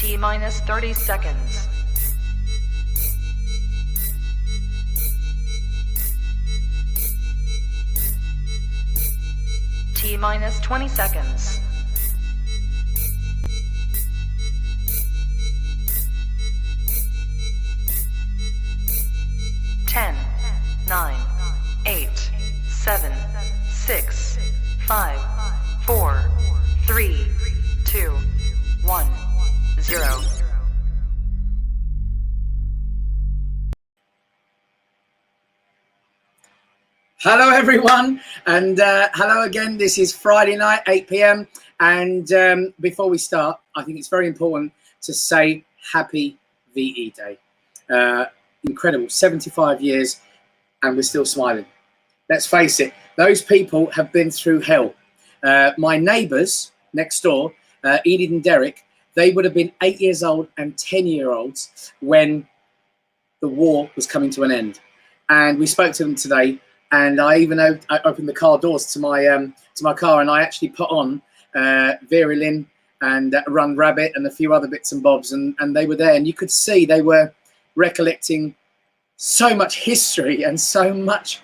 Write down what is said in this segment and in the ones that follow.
T-minus 30 seconds. T-minus 20 seconds. 10, 9, 8, 7, 6, 5, 4, 3, 2, 1, 0. Hello everyone, and hello again. This is Friday night, 8 p.m. and before we start, I think it's very important to say happy VE Day. Incredible, 75 years and we're still smiling. Let's face it, those people have been through hell. My neighbours next door, Enid and Derek, they would have been 8 years old and 10-year-olds when the war was coming to an end. And we spoke to them today, and I even opened the car doors to my car, and I actually put on Vera Lynn and Run Rabbit and a few other bits and bobs, and they were there, and you could see they were recollecting so much history and so much,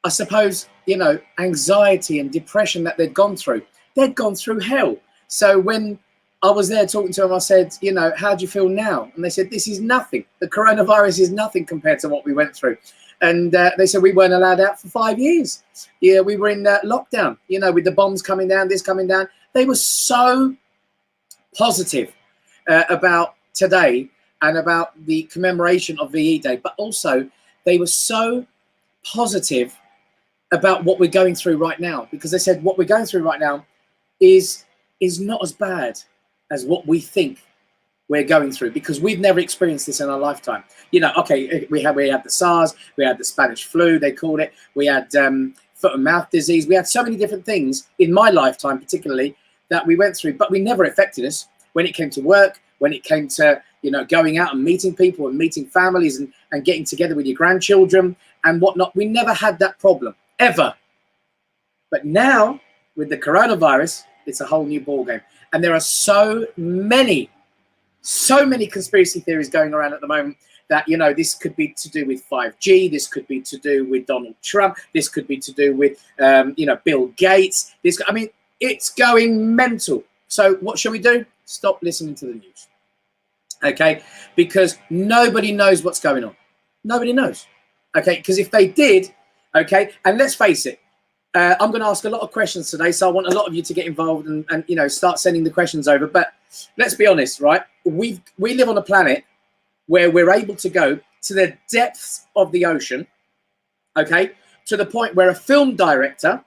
I suppose, you know, anxiety and depression that they'd gone through. They'd gone through hell. So when I was there talking to them, I said, you know, how do you feel now? And they said, this is nothing. The coronavirus is nothing compared to what we went through. And they said we weren't allowed out for 5 years. Yeah, we were in lockdown, you know, with the bombs coming down, this coming down. They were so positive about today and about the commemoration of VE Day, but also they were so positive about what we're going through right now, because they said what we're going through right now is not as bad as what we think we're going through, because we've never experienced this in our lifetime. You know, okay, we had the SARS, we had the Spanish flu, they called it, we had foot and mouth disease, we had so many different things in my lifetime particularly that we went through, but we never affected us when it came to work, when it came to, you know, going out and meeting people and meeting families and getting together with your grandchildren and whatnot. We never had that problem, ever. But now, with the coronavirus, it's a whole new ballgame. And there are so many conspiracy theories going around at the moment that, you know, this could be to do with 5G, this could be to do with Donald Trump, this could be to do with, you know, Bill Gates. I mean, it's going mental. So what should we do? Stop listening to the news, okay? Because nobody knows what's going on. Nobody knows, okay? Because if they did, okay, and let's face it, I'm going to ask a lot of questions today, so I want a lot of you to get involved and you know, start sending the questions over. But let's be honest, right? We live on a planet where we're able to go to the depths of the ocean, okay, to the point where a film director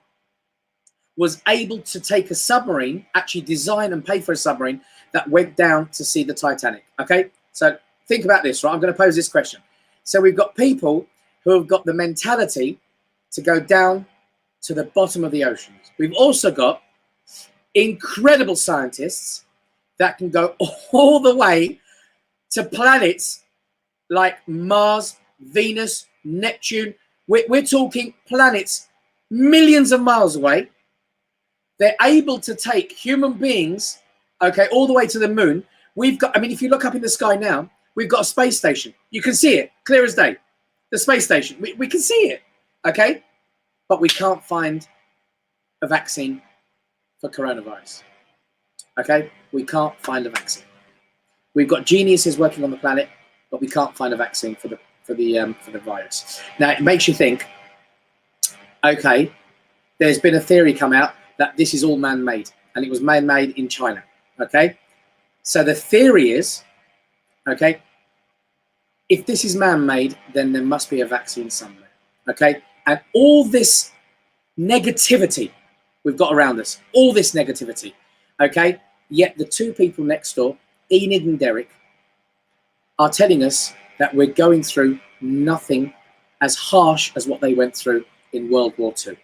was able to take a submarine, actually design and pay for a submarine that went down to see the Titanic, okay? So think about this, right? I'm going to pose this question. So we've got people who have got the mentality to go down to the bottom of the oceans. We've also got incredible scientists that can go all the way to planets like Mars, Venus, Neptune. We're talking planets millions of miles away. They're able to take human beings, okay, all the way to the moon. We've got, I mean, if you look up in the sky now, we've got a space station. You can see it clear as day. The space station, we can see it, okay? But we can't find a vaccine for coronavirus, okay? We can't find a vaccine. We've got geniuses working on the planet, but we can't find a vaccine for the virus. Now, it makes you think, okay, there's been a theory come out that this is all man-made, and it was man-made in China, okay? So the theory is, okay, if this is man-made, then there must be a vaccine somewhere, okay? And all this negativity we've got around us, all this negativity, okay? Yet the two people next door, Enid and Derek, are telling us that we're going through nothing as harsh as what they went through in World War II.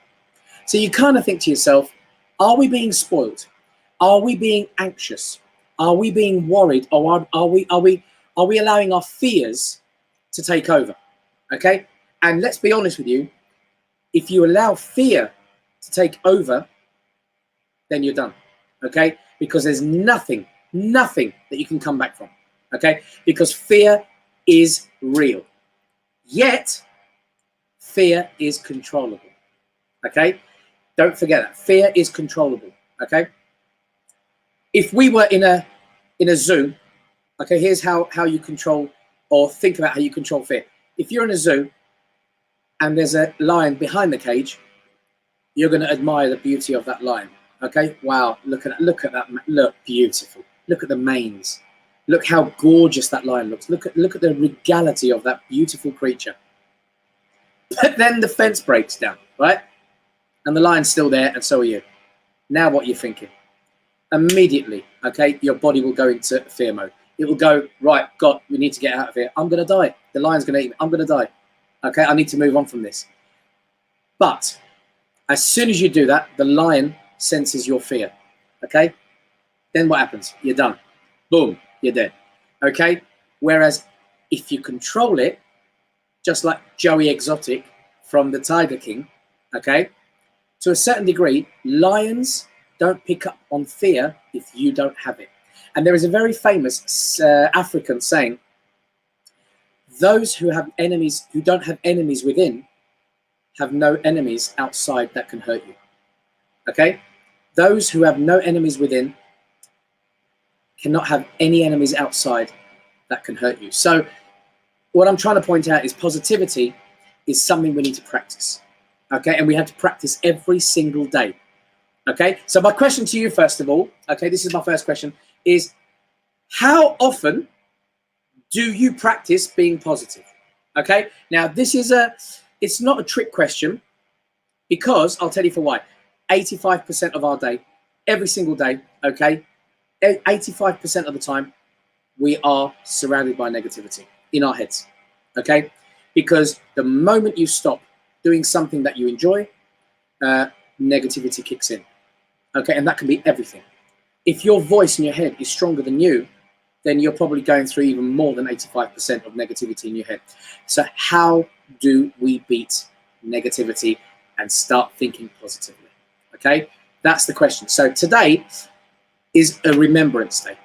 So you kind of think to yourself, are we being spoiled? Are we being anxious? Are we being worried? Or are we allowing our fears to take over? Okay? And let's be honest with you, if you allow fear to take over, then you're done. Okay? Because there's nothing Nothing that you can come back from, okay? Because fear is real. Yet, fear is controllable, okay? Don't forget that. Fear is controllable, okay? If we were in a zoo, okay, here's how you control or think about how you control fear. If you're in a zoo and there's a lion behind the cage, you're going to admire the beauty of that lion, okay? Wow, look at that, look, beautiful. Look at the manes. Look how gorgeous that lion looks. Look at the regality of that beautiful creature. But then the fence breaks down, right? And the lion's still there, and so are you. Now what are you thinking? Immediately, okay, your body will go into fear mode. It will go, right, God, we need to get out of here. I'm going to die. The lion's going to eat me. I'm going to die. Okay, I need to move on from this. But as soon as you do that, the lion senses your fear, okay? Then what happens? You're done. Boom, you're dead, okay? Whereas if you control it, just like Joey Exotic from the Tiger King, okay? To a certain degree, lions don't pick up on fear if you don't have it. And there is a very famous African saying, those who have enemies, who don't have enemies within, have no enemies outside that can hurt you, okay? Those who have no enemies within cannot have any enemies outside that can hurt you. So what I'm trying to point out is positivity is something we need to practice, okay? And we have to practice every single day, okay? So my question to you, first of all, okay, this is my first question, is how often do you practice being positive, okay? Now, it's not a trick question, because I'll tell you for why. 85% of our day, every single day, okay, 85% of the time, we are surrounded by negativity in our heads, okay? Because the moment you stop doing something that you enjoy, negativity kicks in, okay? And that can be everything. If your voice in your head is stronger than you, then you're probably going through even more than 85% of negativity in your head. So how do we beat negativity and start thinking positively, okay? That's the question. So today is a remembrance day,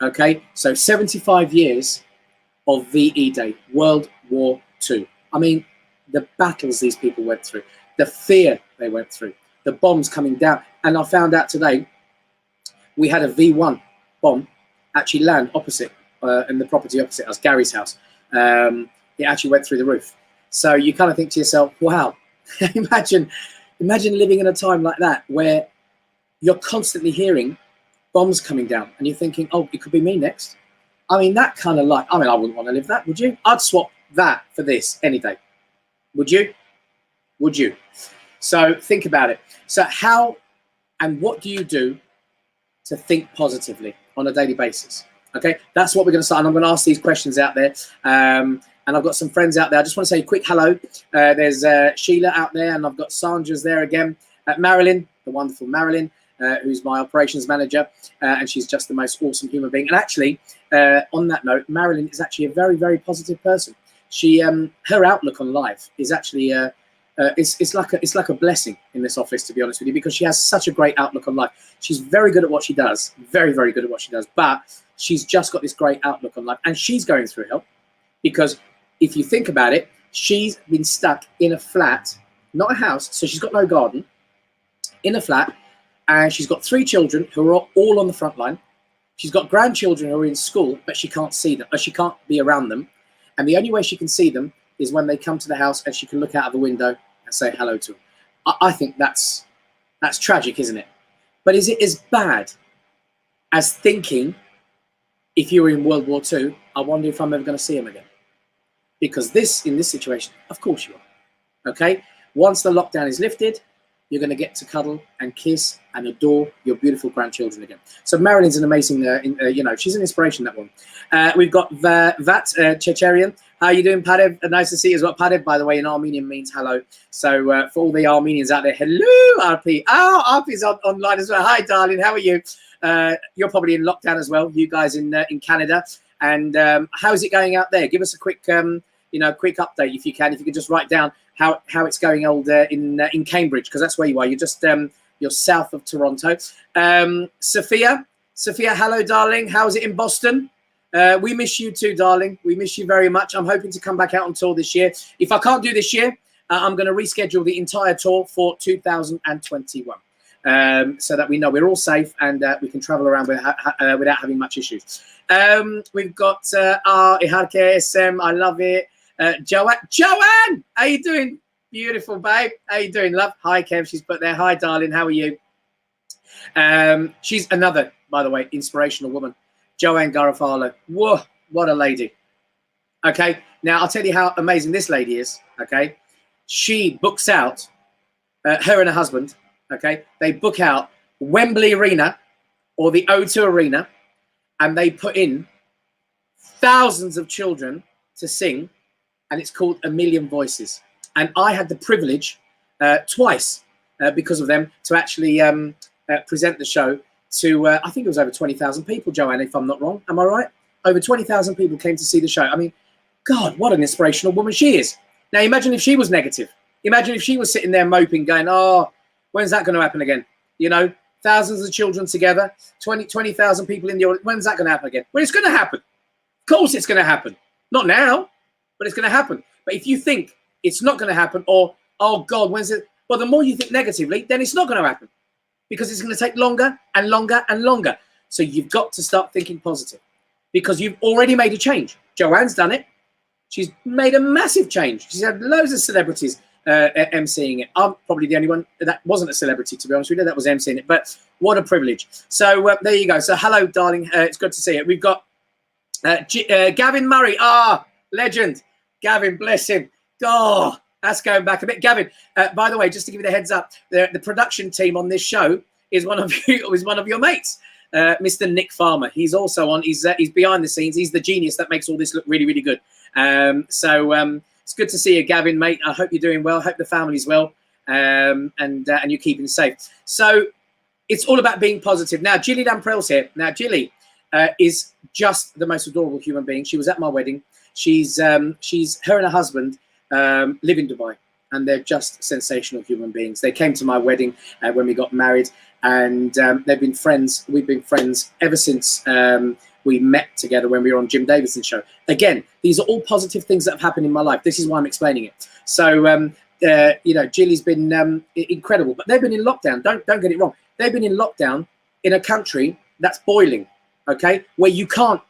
okay? So 75 years of VE Day, World War II. I mean, the battles these people went through, the fear they went through, the bombs coming down. And I found out today, we had a V1 bomb actually land opposite, in the property opposite us, Gary's house. It actually went through the roof. So you kind of think to yourself, wow, imagine living in a time like that where you're constantly hearing bombs coming down and you're thinking, oh, it could be me next. I mean, that kind of life, I mean, I wouldn't want to live that, would you? I'd swap that for this any day. Would you? Would you? So think about it. So how and what do you do to think positively on a daily basis? Okay, that's what we're going to start. And I'm going to ask these questions out there. And I've got some friends out there. I just want to say a quick hello. There's Sheila out there, and I've got Sandra's there again. Marilyn, the wonderful Marilyn, who's my operations manager, and she's just the most awesome human being. And actually, on that note, Marilyn is actually a very, very positive person. She, her outlook on life is actually it's like a blessing in this office, to be honest with you, because she has such a great outlook on life. She's very good at what she does, very, very good at what she does, but she's just got this great outlook on life, and she's going through hell because if you think about it, she's been stuck in a flat, not a house, so she's got no garden, in a flat, and she's got 3 children who are all on the front line. She's got grandchildren who are in school, but she can't see them, or she can't be around them, and the only way she can see them is when they come to the house and she can look out of the window and say hello to them. I think that's tragic, isn't it? But is it as bad as thinking, if you were in World War II, I wonder if I'm ever going to see him again? Because in this situation, of course you are, okay? Once the lockdown is lifted, you're going to get to cuddle and kiss and adore your beautiful grandchildren again. So Marilyn's an amazing, she's an inspiration, that one. We've got Vat Checherian. How are you doing, Padev? Nice to see you as well. Padev, by the way, in Armenian means hello. So for all the Armenians out there, hello, RP. Oh, RP's online as well. Hi, darling. How are you? You're probably in lockdown as well, you guys in Canada. And how is it going out there? Give us a quick, quick update if you can. If you could just write down how it's going in Cambridge, because that's where you are. You're just you're south of Toronto. Sophia Sophia, hello, darling. How's it in Boston? We miss you too, darling. We miss you very much. I'm hoping to come back out on tour this year. If I can't do this year, I'm going to reschedule the entire tour for 2021. So that we know we're all safe and we can travel around without having much issues. We've got Iharke SM, I love it. Joanne, how you doing? Beautiful, babe. How you doing, love? Hi, Kev. She's put there. Hi, darling. How are you? She's another, by the way, inspirational woman. Joanne Garofalo. Whoa, what a lady. Okay, now I'll tell you how amazing this lady is. Okay, she books out, her and her husband, okay, they book out Wembley Arena or the O2 Arena, and they put in thousands of children to sing, and it's called A Million Voices. And I had the privilege twice because of them to actually present the show to, I think it was over 20,000 people, Joanne, if I'm not wrong. Am I right? Over 20,000 people came to see the show. I mean, God, what an inspirational woman she is. Now, imagine if she was negative. Imagine if she was sitting there moping, going, oh, when's that going to happen again? You know, thousands of children together, 20,000 people in the audience. When's that going to happen again? Well, it's going to happen. Of course it's going to happen. Not now, but it's going to happen. But if you think it's not going to happen or, oh, God, when's it? Well, the more you think negatively, then it's not going to happen because it's going to take longer and longer and longer. So you've got to start thinking positive because you've already made a change. Joanne's done it. She's made a massive change. She's had loads of celebrities emceeing it. I'm probably the only one that wasn't a celebrity, to be honest with you. That was emceeing it. But what a privilege. So there you go. So hello, darling. It's good to see you. We've got Gavin Murray. Legend. Gavin, bless him. Oh, that's going back a bit. Gavin, by the way, just to give you the heads up, the production team on this show is one of your mates, Mr. Nick Farmer. He's also on. He's behind the scenes. He's the genius that makes all this look really, really good. It's good to see you, Gavin, mate. I hope you're doing well. Hope the family's well, and you're keeping safe. So it's all about being positive. Now, Jilly Lamprell's here. Now, Jilly is just the most adorable human being. She was at my wedding. She's her and her husband live in Dubai, and they're just sensational human beings. They came to my wedding when we got married, and they've been friends. We've been friends ever since we met together when we were on Jim Davidson's show. Again, these are all positive things that have happened in my life. This is why I'm explaining it. So, you know, Jilly's been incredible, but they've been in lockdown. Don't get it wrong. They've been in lockdown in a country that's boiling, okay, where you can't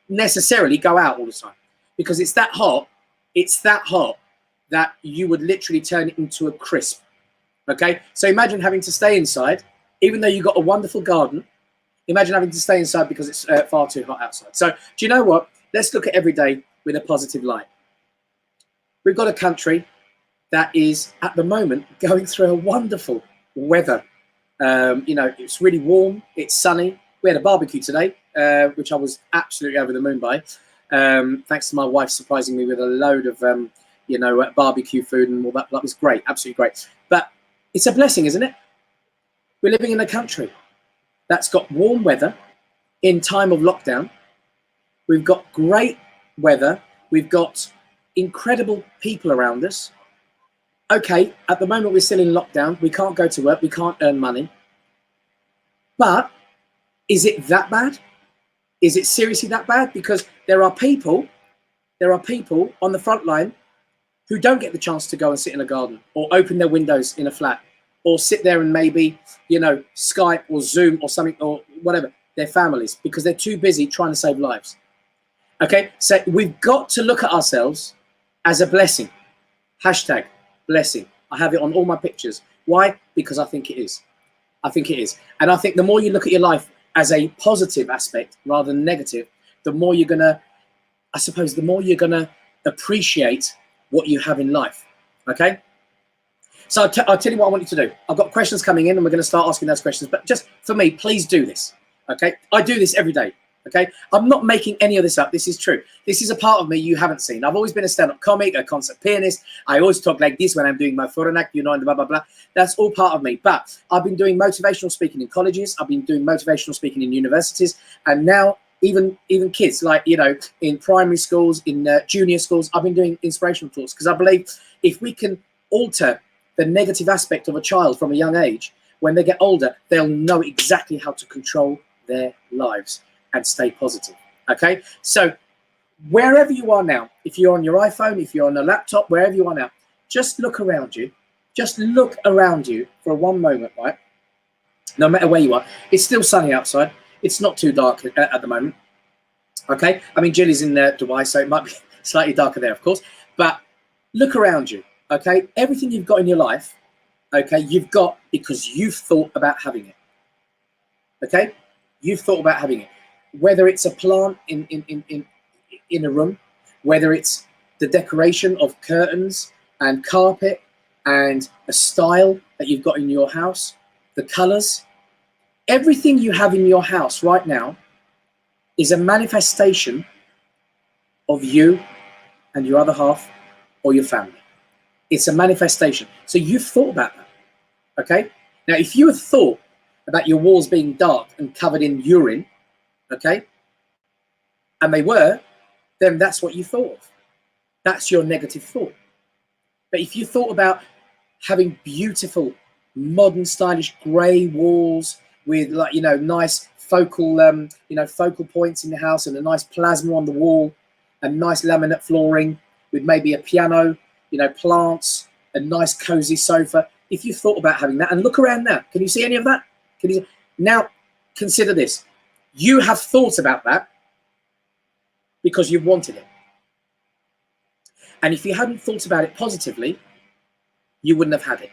necessarily go out all the time because it's that hot. It's that hot that you would literally turn it into a crisp, okay? So imagine having to stay inside, even though you've got a wonderful garden. Imagine having to stay inside because it's far too hot outside. So do you know what? Let's look at every day with a positive light. We've got a country that is, at the moment, going through a wonderful weather. You know, it's really warm. It's sunny. We had a barbecue today, which I was absolutely over the moon by. Thanks to my wife surprising me with a load of, you know, barbecue food and all that. That was great. Absolutely great. But it's a blessing, isn't it? We're living in a country that's got warm weather in time of lockdown. We've got great weather. We've got incredible people around us. Okay, at the moment we're still in lockdown. We can't go to work. We can't earn money. But is it that bad? Is it seriously that bad? Because there are people on the front line who don't get the chance to go and sit in a garden or open their windows in a flat or sit there and maybe, you know, Skype or Zoom or something or whatever, their families, because they're too busy trying to save lives. Okay, so we've got to look at ourselves as a blessing. Hashtag blessing. I have it on all my pictures. Why? Because I think it is. I think it is. And I think the more you look at your life as a positive aspect rather than negative, the more you're going to, I suppose, the more you're going to appreciate what you have in life. Okay? So I'll tell you what I want you to do. I've got questions coming in and we're going to start asking those questions. But just for me, please do this. Okay? I do this every day. Okay? I'm not making any of this up. This is true. This is a part of me you haven't seen. I've always been a stand-up comic, a concert pianist. I always talk like this when I'm doing my foreign act, you know, and blah, blah, blah. That's all part of me. But I've been doing motivational speaking in colleges. I've been doing motivational speaking in universities. And now even kids, like, you know, in primary schools, in junior schools, I've been doing inspirational talks because I believe if we can alter the negative aspect of a child from a young age, when they get older, they'll know exactly how to control their lives and stay positive. Okay, so wherever you are now, if you're on your iPhone, if you're on a laptop, wherever you are now, just look around you. Just look around you for one moment, right? No matter where you are, it's still sunny outside. It's not too dark at the moment. Okay, I mean, Jill is in Dubai, so it might be slightly darker there, of course. But look around you. Okay, everything you've got in your life, okay, you've got because you've thought about having it. Okay, you've thought about having it. Whether it's a plant in a room, whether it's the decoration of curtains and carpet and a style that you've got in your house, the colors, everything you have in your house right now is a manifestation of you and your other half or your family. It's a manifestation. So you've thought about that, okay? Now, if you had thought about your walls being dark and covered in urine, okay, and they were, then that's what you thought of. That's your negative thought. But if you thought about having beautiful, modern, stylish grey walls with, like, you know, nice focal, focal points in the house and a nice plasma on the wall and nice laminate flooring with maybe a piano, you know, plants, a nice cozy sofa. If you thought about having that, and look around now, can you see any of that? Can you? Now, consider this. You have thought about that because you've wanted it. And if you hadn't thought about it positively, you wouldn't have had it.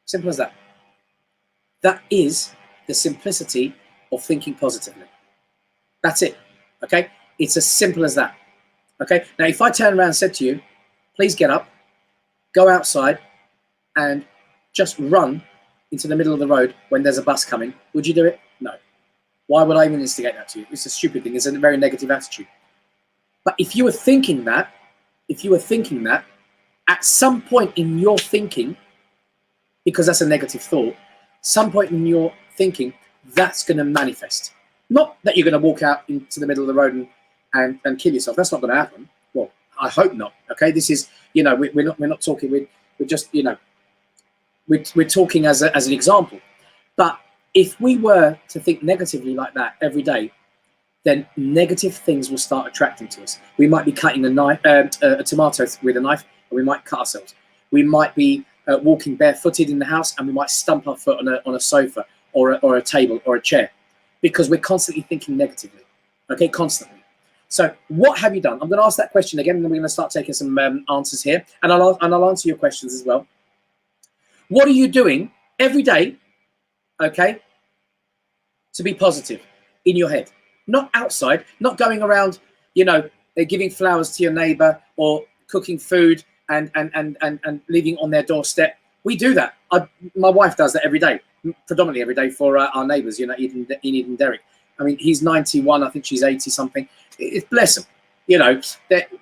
Simple as that. That is the simplicity of thinking positively. That's it, okay? It's as simple as that, okay? Now, if I turn around and said to you, please get up, go outside, and just run into the middle of the road when there's a bus coming, would you do it? No. Why would I even instigate that to you? It's a stupid thing. It's a very negative attitude. But if you were thinking that, at some point in your thinking, because that's a negative thought, some point in your thinking, that's going to manifest. Not that you're going to walk out into the middle of the road and kill yourself. That's not going to happen. Well, I hope not. Okay, this is, you know, we're not talking. We're just, you know, we're talking as an example. But if we were to think negatively like that every day, then negative things will start attracting to us. We might be cutting a tomato with a knife, and we might cut ourselves. We might be walking barefooted in the house, and we might stump our foot on a sofa or a table or a chair, because we're constantly thinking negatively. Okay, constantly. So what have you done? I'm going to ask that question again, and then we're going to start taking some answers here, and I'll answer your questions as well. What are you doing every day, okay, to be positive in your head? Not outside, not going around, you know, giving flowers to your neighbor or cooking food and leaving on their doorstep. We do that. My wife does that every day, predominantly every day for our neighbors, you know, Enid and Derek. I mean, he's 91, I think she's 80 something. Bless him. You know,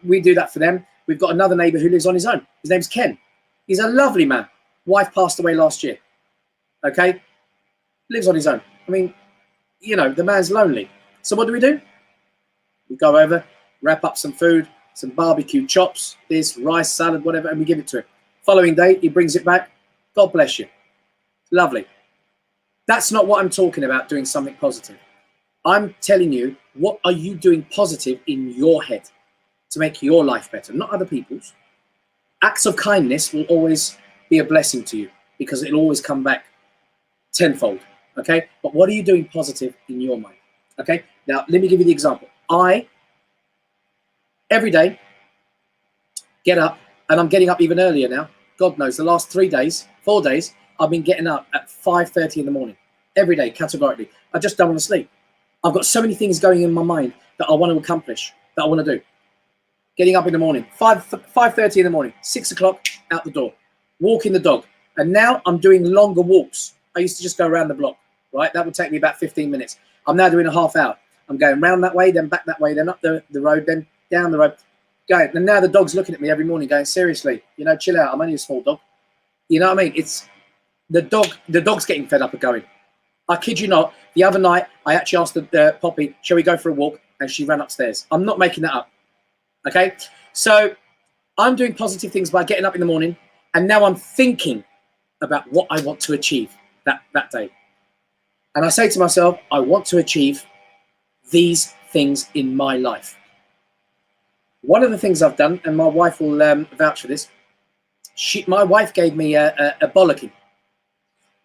we do that for them. We've got another neighbor who lives on his own. His name's Ken. He's a lovely man. Wife passed away last year. Okay? Lives on his own. I mean, you know, the man's lonely. So what do? We go over, wrap up some food, some barbecue chops, this, rice, salad, whatever, and we give it to him. Following day, he brings it back. God bless you. Lovely. That's not what I'm talking about, doing something positive. I'm telling you, what are you doing positive in your head to make your life better, not other people's? Acts of kindness will always be a blessing to you because it'll always come back tenfold, okay? But what are you doing positive in your mind, okay? Now, let me give you the example. I, every day, get up, and I'm getting up even earlier now. God knows, the last 4 days, I've been getting up at 5:30 in the morning. Every day, categorically. I just don't want to sleep. I've got so many things going in my mind that I want to accomplish, that I want to do. Getting up in the morning, 5:30 in the morning, 6 o'clock, out the door, walking the dog. And now I'm doing longer walks. I used to just go around the block, right? That would take me about 15 minutes. I'm now doing a half hour. I'm going round that way, then back that way, then up the road, then down the road. Going. And now the dog's looking at me every morning going, seriously, you know, chill out. I'm only a small dog. You know what I mean? It's the dog's getting fed up of going. I kid you not, the other night, I actually asked the Poppy, shall we go for a walk? And she ran upstairs. I'm not making that up. Okay? So I'm doing positive things by getting up in the morning, and now I'm thinking about what I want to achieve that day. And I say to myself, I want to achieve these things in my life. One of the things I've done, and my wife will vouch for this, my wife gave me a bollocking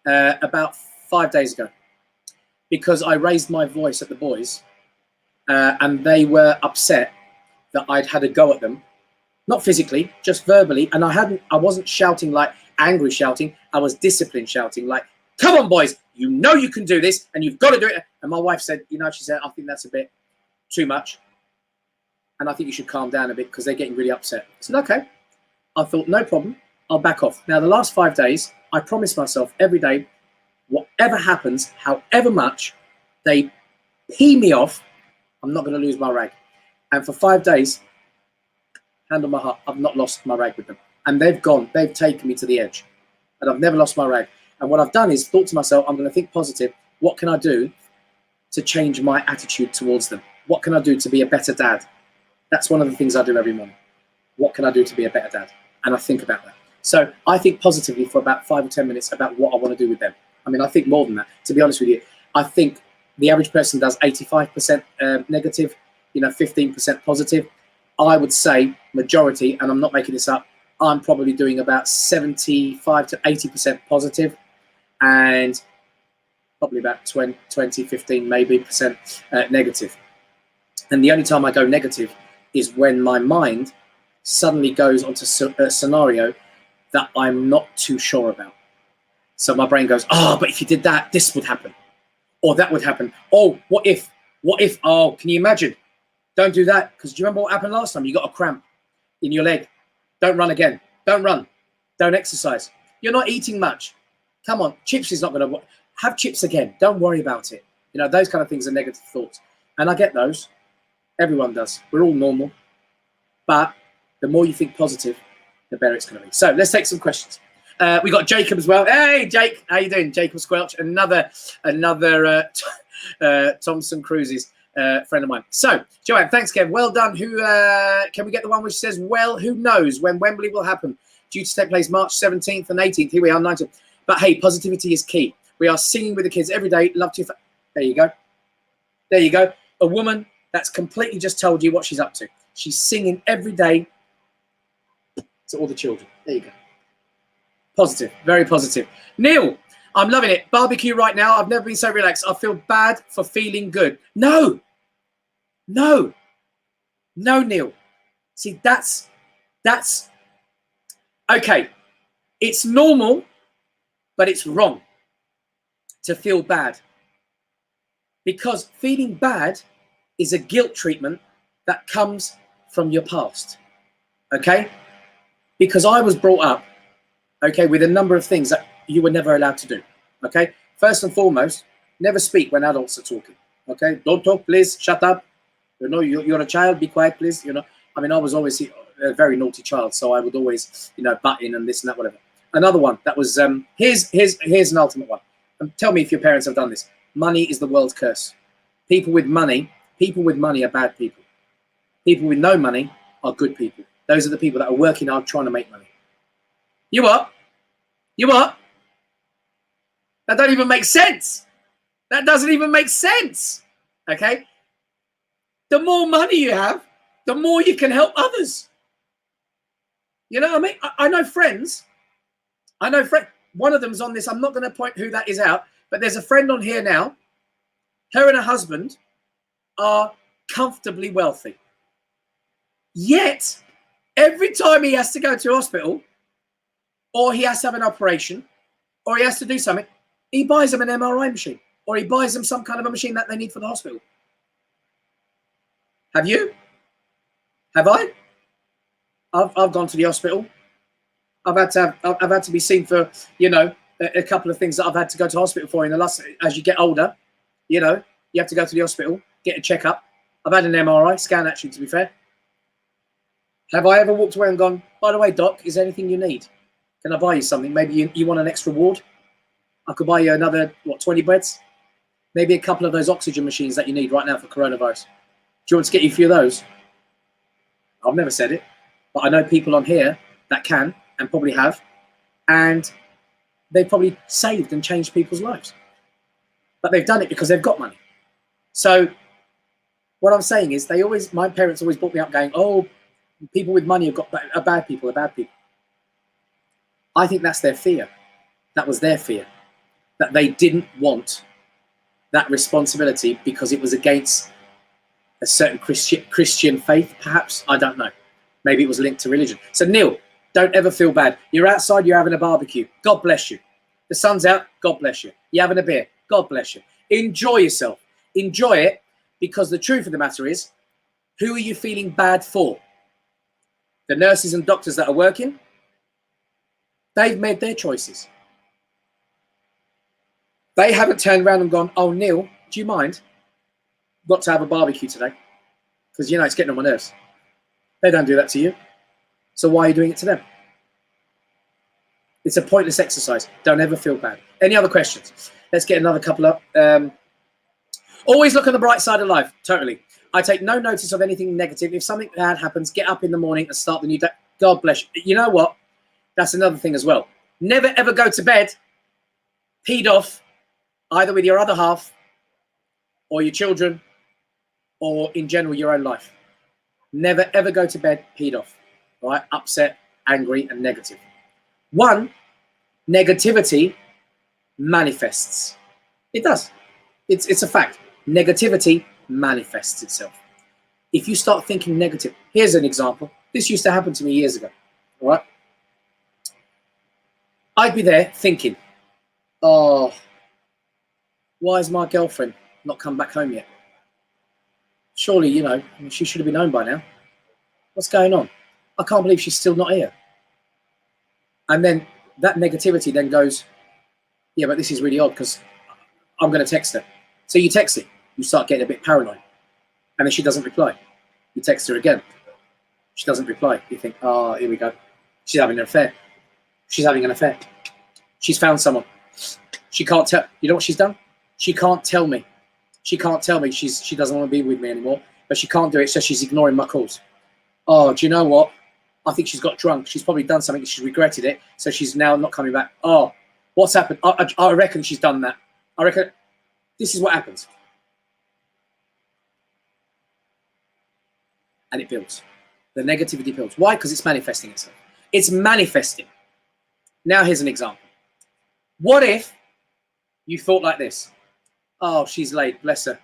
about 5 days ago because I raised my voice at the boys and they were upset that I'd had a go at them, not physically, just verbally. And I wasn't shouting like angry shouting. I was disciplined shouting like, come on, boys, you know you can do this and you've got to do it. And my wife said, she said, I think that's a bit too much. And I think you should calm down a bit because they're getting really upset. I said, okay. I thought, no problem. I'll back off. Now, the last 5 days, I promised myself every day, whatever happens, however much they pee me off, I'm not going to lose my rag. And for 5 days, hand on my heart, I've not lost my rag with them. And they've taken me to the edge. And I've never lost my rag. And what I've done is thought to myself, I'm going to think positive. What can I do to change my attitude towards them? What can I do to be a better dad? That's one of the things I do every morning. What can I do to be a better dad? And I think about that. So I think positively for about 5 or 10 minutes about what I want to do with them. I mean, I think more than that, to be honest with you. I think the average person does 85% negative, 15% positive. I would say majority, and I'm not making this up, I'm probably doing about 75 to 80% positive and probably about 20, 15 maybe percent negative. And the only time I go negative is when my mind suddenly goes onto a scenario that I'm not too sure about. So my brain goes, but if you did that, this would happen. Or that would happen. Oh, what if? Oh, can you imagine? Don't do that. Because do you remember what happened last time? You got a cramp in your leg. Don't run again. Don't run. Don't exercise. You're not eating much. Come on. Chips is not going to... Have chips again. Don't worry about it. Those kind of things are negative thoughts. And I get those. Everyone does. We're all normal. But the more you think positive, the better it's going to be. So let's take some questions. We got Jacob as well. Hey, Jake. How you doing? Jacob Squelch. Another Thompson Cruises friend of mine. So, Joanne, thanks, Kev. Well done. Who can we get the one which says, well, who knows when Wembley will happen? Due to take place March 17th and 18th. Here we are, 19th. But hey, positivity is key. We are singing with the kids every day. Love to you. There you go. There you go. A woman that's completely just told you what she's up to. She's singing every day to all the children. There you go. Positive. Very positive. Neil, I'm loving it. Barbecue right now. I've never been so relaxed. I feel bad for feeling good. No, Neil. See, that's okay. It's normal, but it's wrong to feel bad. Because feeling bad is a guilt treatment that comes from your past. Okay? Because I was brought up, okay, with a number of things that you were never allowed to do. Okay? First and foremost, never speak when adults are talking. Okay? Don't talk, please. Shut up. You're a child. Be quiet, please. I mean, I was always a very naughty child, so I would always, butt in and this and that, whatever. Another one that was, here's an ultimate one. And tell me if your parents have done this. Money is the world's curse. People with money are bad people. People with no money are good people. Those are the people that are working hard trying to make money. You what? That don't even make sense. That doesn't even make sense. Okay? The more money you have, the more you can help others. You know what I mean? I know friends. One of them's on this. I'm not going to point who that is out, but there's a friend on here now. Her and her husband are comfortably wealthy. Yet, every time he has to go to hospital, or he has to have an operation, or he has to do something, he buys them an MRI machine, or he buys them some kind of a machine that they need for the hospital. Have you? Have I? I've gone to the hospital. I've had to be seen for, a couple of things that I've had to go to hospital for in the last, as you get older, you have to go to the hospital, get a checkup. I've had an MRI scan, actually, to be fair. Have I ever walked away and gone, by the way, doc, is there anything you need? Can I buy you something? Maybe you want an extra ward? I could buy you another, 20 beds? Maybe a couple of those oxygen machines that you need right now for coronavirus. Do you want to get you a few of those? I've never said it, but I know people on here that can and probably have, and they've probably saved and changed people's lives. but they've done it because they've got money. So what I'm saying is my parents always brought me up going, oh, people with money are bad people, I think that's their fear. That was their fear, that they didn't want that responsibility because it was against a certain Christian faith, perhaps. I don't know. Maybe it was linked to religion. So Neil, don't ever feel bad. You're outside, you're having a barbecue. God bless you. The sun's out, God bless you. You're having a beer, God bless you. Enjoy yourself. Enjoy it, because the truth of the matter is, who are you feeling bad for? The nurses and doctors that are working? They've made their choices. They haven't turned around and gone, oh, Neil, do you mind? Got to have a barbecue today, because, you know, it's getting on my nerves. They don't do that to you. So why are you doing it to them? It's a pointless exercise. Don't ever feel bad. Any other questions? Let's get another couple up. Always look on the bright side of life. Totally. I take no notice of anything negative. If something bad happens, get up in the morning and start the new day. God bless you. You know what? That's another thing as well. Never, ever go to bed peed off, either with your other half or your children or in general your own life. Never, ever go to bed peed off, right? Upset, angry, and negative. One, negativity manifests. It does. It's a fact. Negativity manifests itself. If you start thinking negative, here's an example. This used to happen to me years ago, all right? I'd be there thinking, oh, why is my girlfriend not come back home yet? Surely, you know, she should have been home by now. What's going on? I can't believe she's still not here. And then that negativity then goes, yeah, but this is really odd because I'm going to text her. So you text it. You start getting a bit paranoid. And then she doesn't reply. You text her again. She doesn't reply. You think, oh, here we go. She's having an affair. She's having an affair. She's found someone. She can't tell. You know what she's done? She can't tell me. She can't tell me she doesn't want to be with me anymore. But she can't do it, so she's ignoring my calls. Oh, do you know what? I think she's got drunk. She's probably done something. She's regretted it. So she's now not coming back. Oh, what's happened? I reckon she's done that. I reckon this is what happens. And it builds. The negativity builds. Why? Because it's manifesting itself. It's manifesting. Now here's an example. What if you thought like this? Oh, she's late, bless her.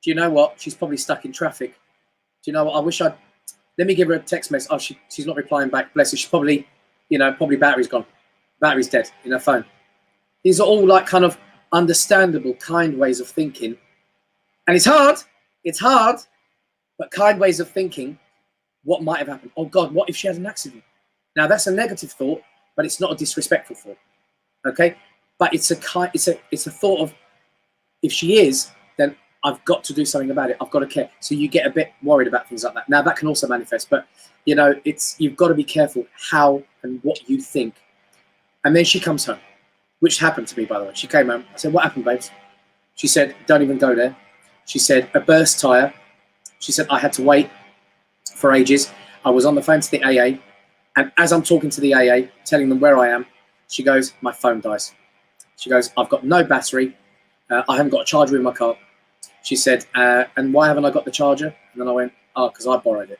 Do you know what? She's probably stuck in traffic. Do you know what? I wish I'd... Let me give her a text message. Oh, she's not replying back. Bless her. She's probably, you know, probably battery's gone. Battery's dead in her phone. These are all like kind of understandable, kind ways of thinking. And it's hard. It's hard. But kind ways of thinking what might have happened. Oh, God, what if she had an accident? Now, that's a negative thought, but it's not a disrespectful thought. Okay? But it's a thought of, if she is, then I've got to do something about it. I've got to care. So you get a bit worried about things like that. Now that can also manifest, but you know, you've got to be careful how and what you think. And then she comes home, which happened to me, by the way. She came home. I said, what happened, babes? She said, don't even go there. She said, a burst tire. She said, I had to wait for ages. I was on the phone to the AA. And as I'm talking to the AA, telling them where I am, she goes, my phone dies. She goes, I've got no battery. I haven't got a charger in my car. She said, and why haven't I got the charger? And then I went, oh, because I borrowed it.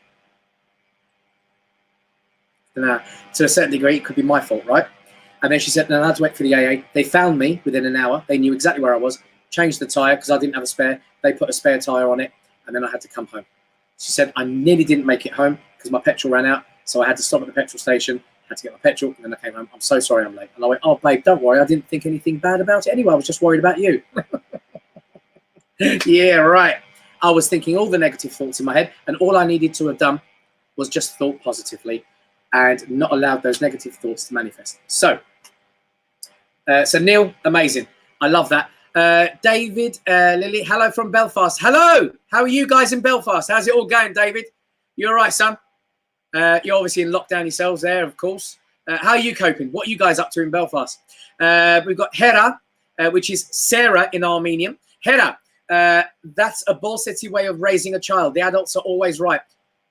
Now, to a certain degree, it could be my fault, right? And then she said, no, I had to wait for the AA. They found me within an hour. They knew exactly where I was, changed the tyre because I didn't have a spare. They put a spare tyre on it, and then I had to come home. She said, I nearly didn't make it home because my petrol ran out. So I had to stop at the petrol station, had to get my petrol, and then I came home. I'm so sorry I'm late. And I went, oh, babe, don't worry. I didn't think anything bad about it anyway. I was just worried about you. Yeah, right. I was thinking all the negative thoughts in my head, and all I needed to have done was just thought positively and not allowed those negative thoughts to manifest. So Neil, amazing. I love that. David, Lily, hello from Belfast. Hello. How are you guys in Belfast? How's it all going, David? You all right, son? You're obviously in lockdown yourselves there, of course. How are you coping? What are you guys up to in Belfast? We've got Hera, which is Sarah in Armenian. Hera, that's a Bolseti way of raising a child. The adults are always right.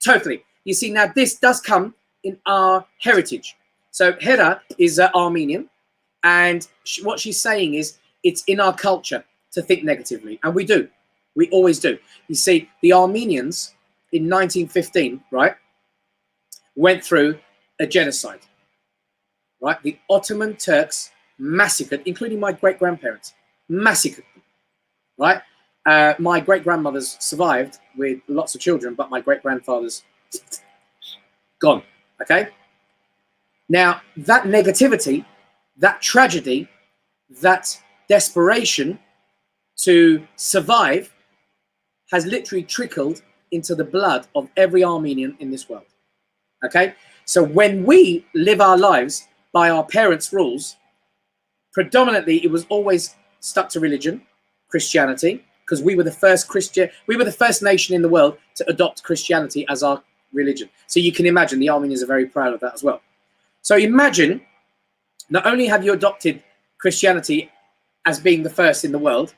Totally. You see, now this does come in our heritage. So Hera is Armenian, and what she's saying is it's in our culture. to think negatively. And we do. We always do. You see, the Armenians in 1915, right, went through a genocide, right? The Ottoman Turks massacred, including my great-grandparents, massacred them, right? My great-grandmothers survived with lots of children, but my great-grandfathers, gone, okay? Now, that negativity, that tragedy, that desperation to survive has literally trickled into the blood of every Armenian in this world, okay? So when we live our lives by our parents' rules, predominantly it was always stuck to religion, Christianity, because we were the first nation in the world to adopt Christianity as our religion. So you can imagine the Armenians are very proud of that as well. So imagine, not only have you adopted Christianity as being the first in the world,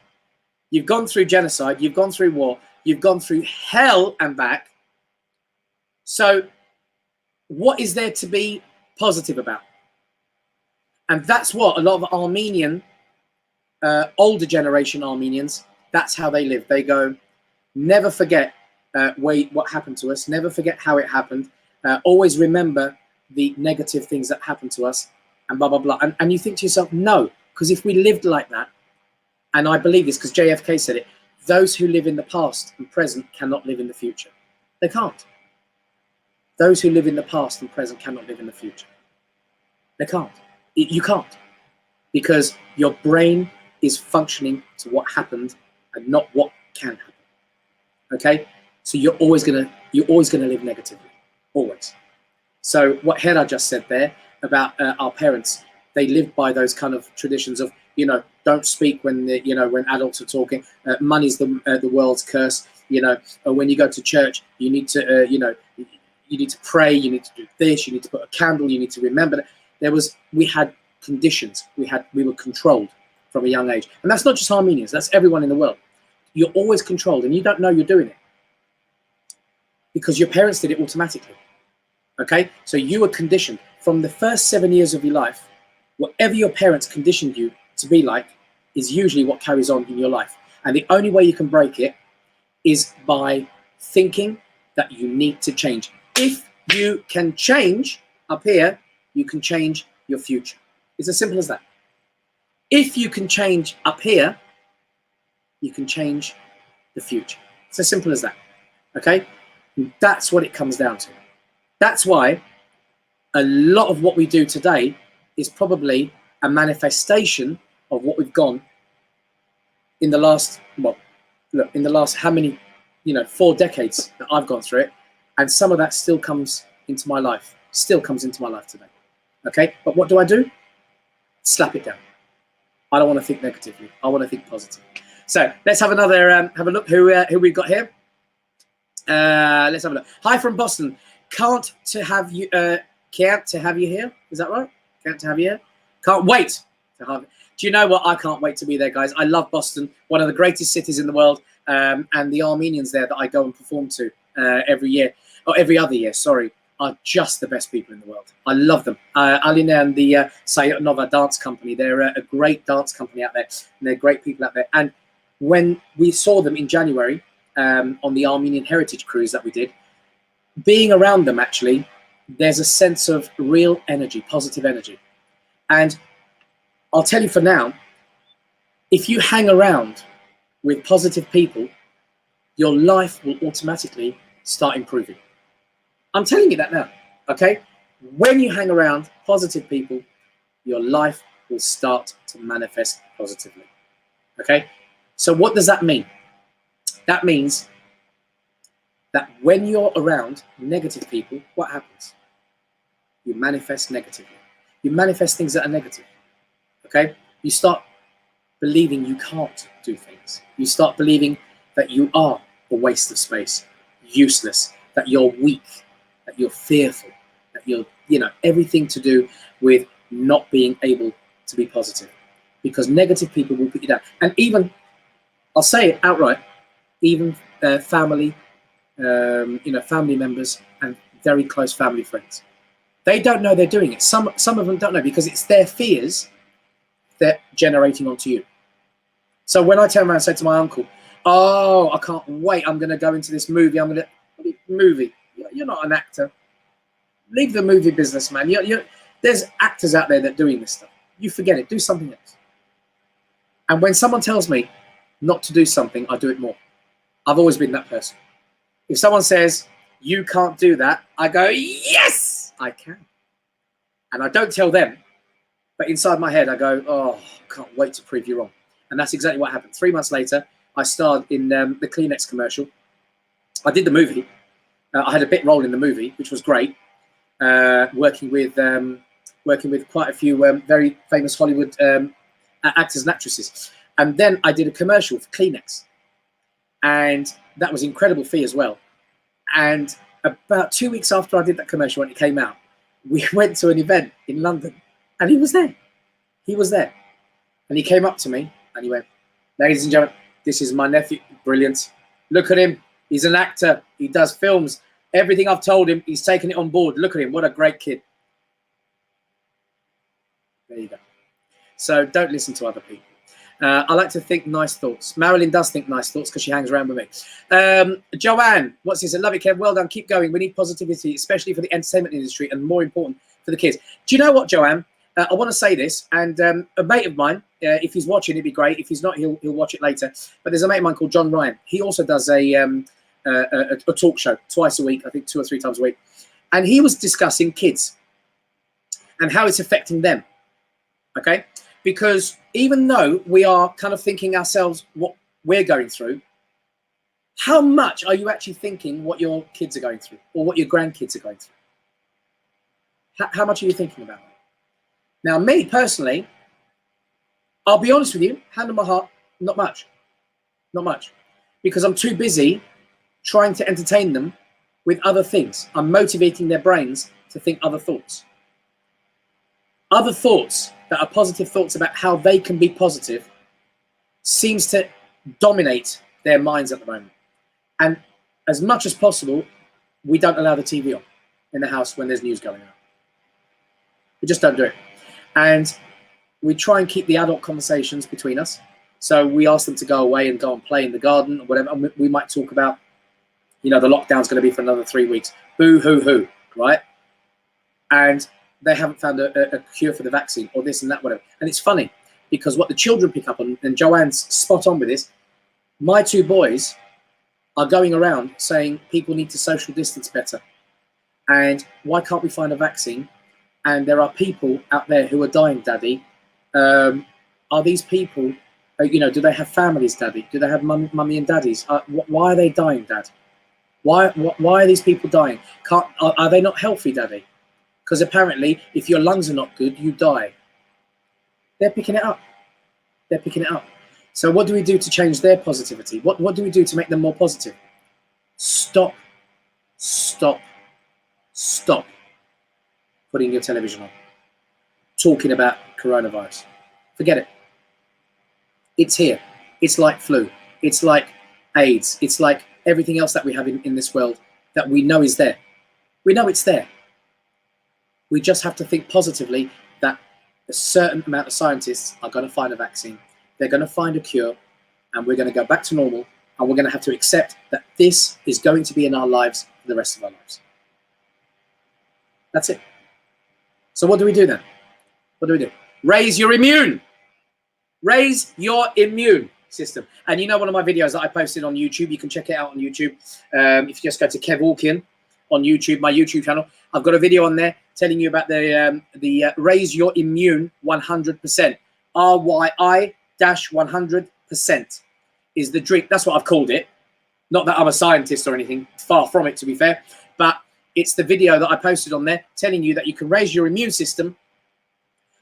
you've gone through genocide, you've gone through war, you've gone through hell and back. So what is there to be positive about? And that's what a lot of Armenian, older generation Armenians, that's how they live. They go, never forget what happened to us, never forget how it happened, always remember the negative things that happened to us, and blah, blah, blah. And you think to yourself, no, because if we lived like that, and I believe this because JFK said it, those who live in the past and present cannot live in the future. They can't. Those who live in the past and present cannot live in the future. They can't. You can't. Because your brain is functioning to what happened and not what can happen. Okay? So you're always gonna live negatively. Always. So what Hera just said there about our parents, they lived by those kind of traditions of, you know, don't speak when when adults are talking. Money's the world's curse. When you go to church, you need to you need to pray. You need to do this. You need to put a candle. You need to remember that we had conditions. We were controlled from a young age, and that's not just Armenians. That's everyone in the world. You're always controlled, and you don't know you're doing it because your parents did it automatically. Okay, so you were conditioned from the first 7 years of your life. Whatever your parents conditioned you to be like is usually what carries on in your life. And the only way you can break it is by thinking that you need to change. If you can change up here, you can change your future. It's as simple as that. If you can change up here, you can change the future. It's as simple as that. Okay? And that's what it comes down to. That's why a lot of what we do today is probably a manifestation of what we've gone in the last, how many, 4 decades that I've gone through it. And some of that still comes into my life, today. Okay, but what do? Slap it down. I don't want to think negatively. I want to think positive. So let's have another, have a look who we've got here. Let's have a look. Hi from Boston. Can't to have you here. Is that right? Can't to have you here. Can't wait to have. Do you know what? I can't wait to be there, guys. I love Boston, one of the greatest cities in the world, and the Armenians there that I go and perform to every other year, are just the best people in the world. I love them. Alina and the Sayot Nova dance company, they're a great dance company out there, and they're great people out there. And when we saw them in January on the Armenian Heritage Cruise that we did, being around them, actually, there's a sense of real energy, positive energy. And I'll tell you for now, if you hang around with positive people, your life will automatically start improving. I'm telling you that now, okay? When you hang around positive people, your life will start to manifest positively, okay? So what does that mean? That means that when you're around negative people, what happens? You manifest negatively. You manifest things that are negative, okay? You start believing you can't do things. You start believing that you are a waste of space, useless, that you're weak, that you're fearful, that you're, everything to do with not being able to be positive. Because negative people will put you down. And even, I'll say it outright, even family, family members and very close family friends. They don't know they're doing it. Some of them don't know because it's their fears that generating onto you. So when I turn around and say to my uncle, oh, I can't wait, I'm going to go into this movie. Movie. You're not an actor. Leave the movie business, man. There's actors out there that are doing this stuff. You forget it. Do something else. And when someone tells me not to do something, I do it more. I've always been that person. If someone says, you can't do that, I go, yes, I can. And I don't tell them, but inside my head, I go, oh, I can't wait to prove you wrong. And that's exactly what happened. 3 months later, I starred in the Kleenex commercial. I did the movie. I had a bit role in the movie, which was great. Working with quite a few very famous Hollywood actors and actresses. And then I did a commercial for Kleenex. And that was an incredible fee as well. And about 2 weeks after I did that commercial, when it came out, we went to an event in London, and he was there. He was there. And he came up to me and he went, ladies and gentlemen, this is my nephew. Brilliant. Look at him. He's an actor. He does films. Everything I've told him, he's taken it on board. Look at him. What a great kid. There you go. So don't listen to other people. I like to think nice thoughts. Marilyn does think nice thoughts because she hangs around with me. Joanne, what's this? I love it, Kev. Well done. Keep going. We need positivity, especially for the entertainment industry, and more important, for the kids. Do you know what, Joanne? I want to say this, and a mate of mine, if he's watching, it'd be great. If he's not, he'll watch it later. But there's a mate of mine called John Ryan. He also does a talk show twice a week, I think 2 or 3 times a week. And he was discussing kids and how it's affecting them. Okay? Because even though we are kind of thinking ourselves what we're going through, how much are you actually thinking what your kids are going through or what your grandkids are going through? How much are you thinking about it? Now, me personally, I'll be honest with you, hand on my heart, not much. Not much. Because I'm too busy trying to entertain them with other things. I'm motivating their brains to think other thoughts. Other thoughts that are positive thoughts about how they can be positive seems to dominate their minds at the moment. And as much as possible, we don't allow the TV on in the house when there's news going on. We just don't do it. And we try and keep the adult conversations between us. So we ask them to go away and go and play in the garden or whatever. And we might talk about, you know, the lockdown's going to be for another 3 weeks. Boo, hoo, hoo, right? And they haven't found a cure for the vaccine or this and that, whatever. And it's funny because what the children pick up on, and Joanne's spot on with this, my 2 boys are going around saying people need to social distance better. And why can't we find a vaccine? And there are people out there who are dying, Daddy. Are these people, you know, do they have families, Daddy? Do they have mummy and daddies? Why are they dying, Dad? Why are these people dying? Are they not healthy, Daddy? Because apparently, if your lungs are not good, you die. They're picking it up. They're picking it up. So what do we do to change their positivity? What do we do to make them more positive? Stop putting your television on, talking about coronavirus. Forget it. It's here. It's like flu. It's like AIDS. It's like everything else that we have in this world that we know is there. We know it's there. We just have to think positively that a certain amount of scientists are going to find a vaccine. They're going to find a cure, and we're going to go back to normal, and we're going to have to accept that this is going to be in our lives for the rest of our lives. That's it. So what do we do then? What do we do? Raise your immune. Raise your immune system. And you know, one of my videos that I posted on YouTube, you can check it out on YouTube. If you just go to Kev Orkian on YouTube, my YouTube channel, I've got a video on there telling you about the Raise Your Immune 100%. RYI-100% is the drink. That's what I've called it. Not that I'm a scientist or anything, far from it, to be fair. But it's the video that I posted on there telling you that you can raise your immune system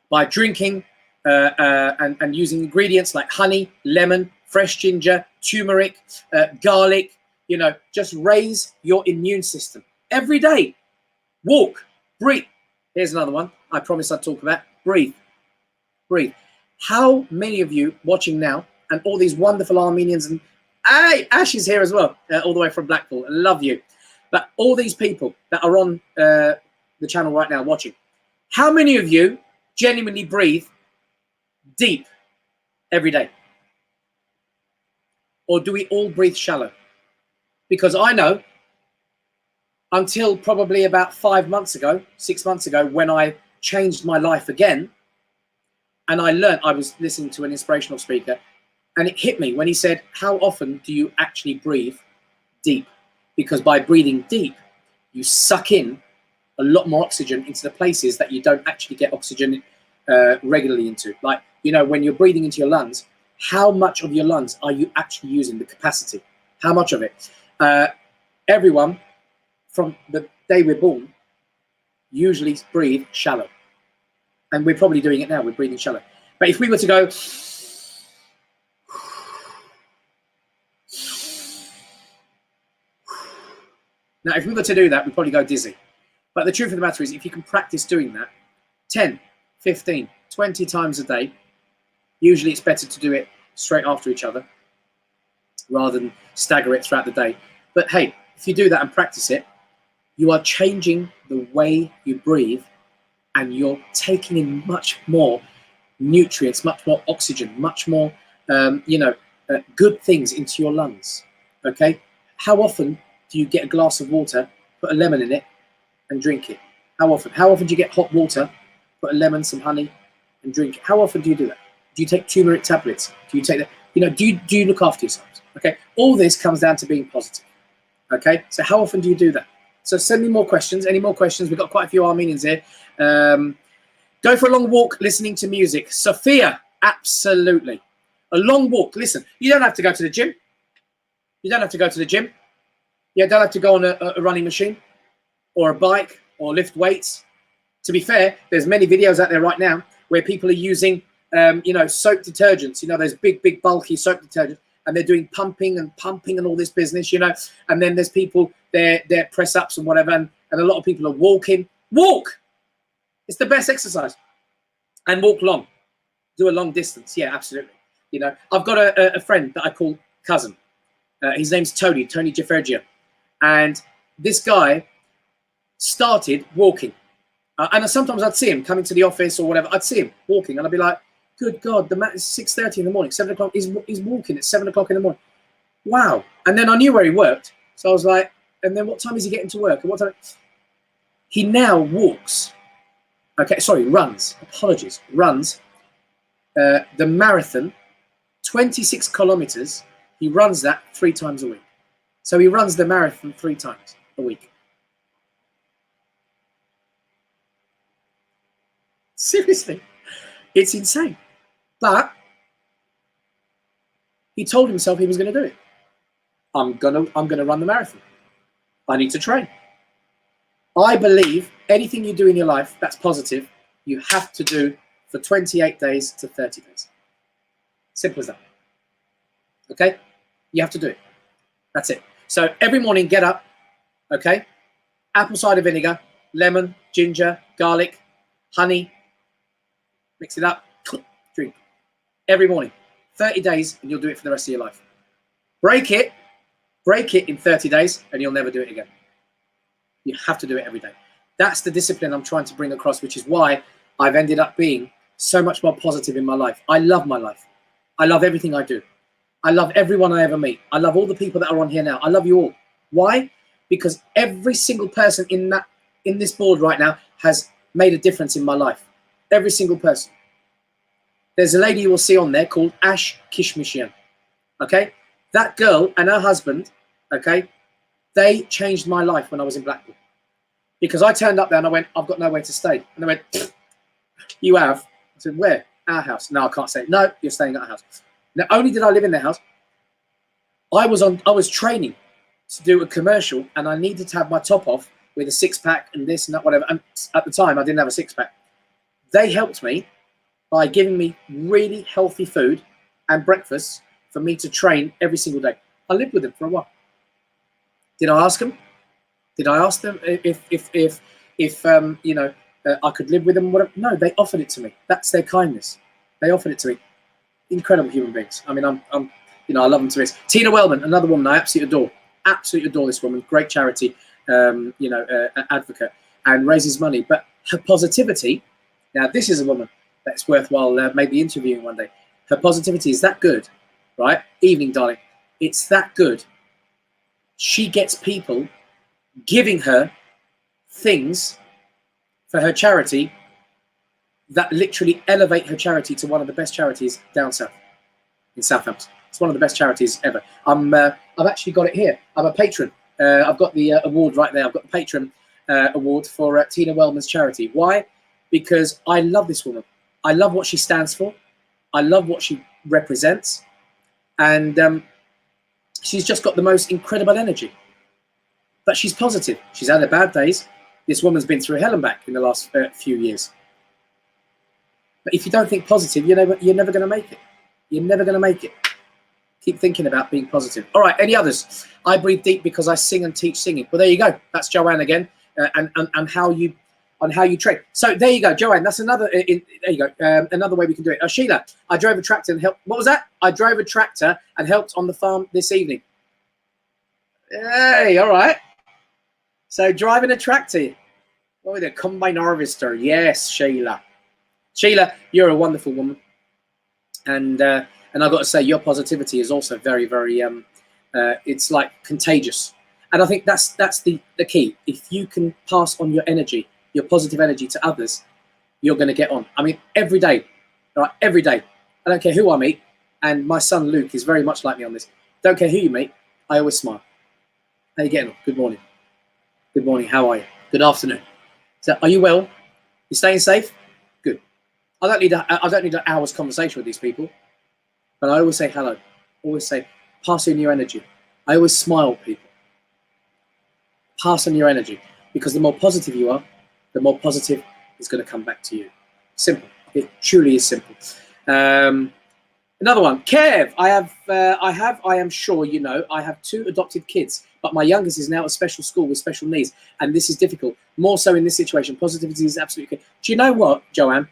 by drinking and using ingredients like honey, lemon, fresh ginger, turmeric, garlic. You know, just raise your immune system every day. Walk, breathe. Here's another one I promised I'd talk about. Breathe. Breathe. How many of you watching now, and all these wonderful Armenians, and Ash is here as well, all the way from Blackpool. I love you. But all these people that are on the channel right now watching, how many of you genuinely breathe deep every day? Or do we all breathe shallow? Because I know until probably about 5 months ago, 6 months ago, when I changed my life again, and I learned, I was listening to an inspirational speaker, and it hit me when he said, how often do you actually breathe deep? Because by breathing deep, you suck in a lot more oxygen into the places that you don't actually get oxygen regularly into. Like, you know, when you're breathing into your lungs, how much of your lungs are you actually using, the capacity? How much of it? Everyone from the day we're born usually breathe shallow. And we're probably doing it now, we're breathing shallow. But if we were to go, now if we were to do that, we'd probably go dizzy. But the truth of the matter is, if you can practice doing that 10, 15, 20 times a day, usually it's better to do it straight after each other rather than stagger it throughout the day. But hey, if you do that and practice it, you are changing the way you breathe, and you're taking in much more nutrients, much more oxygen, much more, good things into your lungs. Okay? How often do you get a glass of water, put a lemon in it, and drink it? How often? How often do you get hot water, put a lemon, some honey, and drink it? How often do you do that? Do you take turmeric tablets? Do you take that? You know, do you look after yourselves? Okay? All this comes down to being positive. Okay? So how often do you do that? So send me more questions. Any more questions? We've got quite a few Armenians here. Go for a long walk listening to music. Sophia, absolutely. A long walk. Listen, you don't have to go to the gym. You don't have to go to the gym. You don't have to go on a running machine or a bike or lift weights. To be fair, there's many videos out there right now where people are using, soap detergents, those big, bulky soap detergents, and they're doing pumping and all this business, and then there's people, they're press ups and whatever, and a lot of people are walking. Walk! It's the best exercise. And walk long. Do a long distance. Yeah, absolutely. I've got a friend that I call cousin. His name's Tony Jeffergia. And this guy started walking. And sometimes I'd see him coming to the office or whatever. I'd see him walking and I'd be like, good God, the man is 6:30 in the morning, 7 o'clock. He's walking at 7 o'clock in the morning. Wow. And then I knew where he worked. So I was like, and then what time is he getting to work? And what time? He now walks. Runs. Apologies. Runs the marathon, 26 kilometers. He runs that 3 times a week. So he runs the marathon 3 times a week. Seriously, it's insane. But he told himself he was going to do it. I'm gonna run the marathon. I need to train. I believe anything you do in your life that's positive, you have to do for 28 days to 30 days. Simple as that. Okay? You have to do it. That's it. So every morning, get up, okay? Apple cider vinegar, lemon, ginger, garlic, honey. Mix it up, drink. Every morning. 30 days, and you'll do it for the rest of your life. Break it in 30 days, and you'll never do it again. You have to do it every day. That's the discipline I'm trying to bring across, which is why I've ended up being so much more positive in my life. I love my life. I love everything I do. I love everyone I ever meet. I love all the people that are on here now. I love you all. Why? Because every single person in this board right now has made a difference in my life. Every single person. There's a lady you will see on there called Ash Kishmishian. Okay? That girl and her husband, okay, they changed my life when I was in Blackpool. Because I turned up there and I went, I've got nowhere to stay. And they went, you have? I said, where? Our house. No, I can't say. No, you're staying at our house. Not only did I live in their house, I was training to do a commercial, and I needed to have my top off with a 6-pack and this and that, whatever. And at the time, I didn't have a 6-pack. They helped me by giving me really healthy food and breakfast for me to train every single day. I lived with them for a while. Did I ask them? Did I ask them if I could live with them? Whatever? No, they offered it to me. That's their kindness. They offered it to me. Incredible human beings. I mean, I love them to bits. Tina Wellman, another woman I absolutely adore. Absolutely adore this woman. Great charity, advocate, and raises money. But her positivity. Now, this is a woman that's worthwhile maybe interviewing one day. Her positivity is that good, right? Evening, darling. It's that good. She gets people giving her things for her charity that literally elevate her charity to one of the best charities down south in Southampton. It's one of the best charities ever. I've actually got it here. I'm a patron. I've got the award right there. I've got the patron award for Tina Wellman's charity. Why? Because I love this woman. I love what she stands for. I love what she represents. And she's just got the most incredible energy. But she's positive. She's had her bad days. This woman's been through hell and back in the last few years. But if you don't think positive, you're never going to make it. You're never going to make it. Keep thinking about being positive. All right, any others? I breathe deep because I sing and teach singing. Well, there you go. That's Joanne again, and how you train. So there you go, Joanne. That's another. There you go. Another way we can do it. Sheila, I drove a tractor and helped. What was that? I drove a tractor and helped on the farm this evening. Hey, all right. So driving a tractor. What with a combine harvester? Yes, Sheila. Sheila, you're a wonderful woman, and I've got to say your positivity is also very, very. It's like contagious, and I think that's the key. If you can pass on your energy, your positive energy to others, you're going to get on. I mean, every day, right? Every day. I don't care who I meet, and my son Luke is very much like me on this. Don't care who you meet, I always smile. How you getting on? Good morning. Good morning. How are you? Good afternoon. So, are you well? You staying safe? Good. I don't need an hour's conversation with these people, but I always say hello. Always say, pass on your energy. I always smile at people. Pass on your energy, because the more positive you are, the more positive is going to come back to you. Simple. It truly is simple. Another one. Kev, I am sure you know, I have 2 adopted kids, but my youngest is now at a special school with special needs, and this is difficult. More so in this situation. Positivity is absolutely key. Do you know what, Joanne?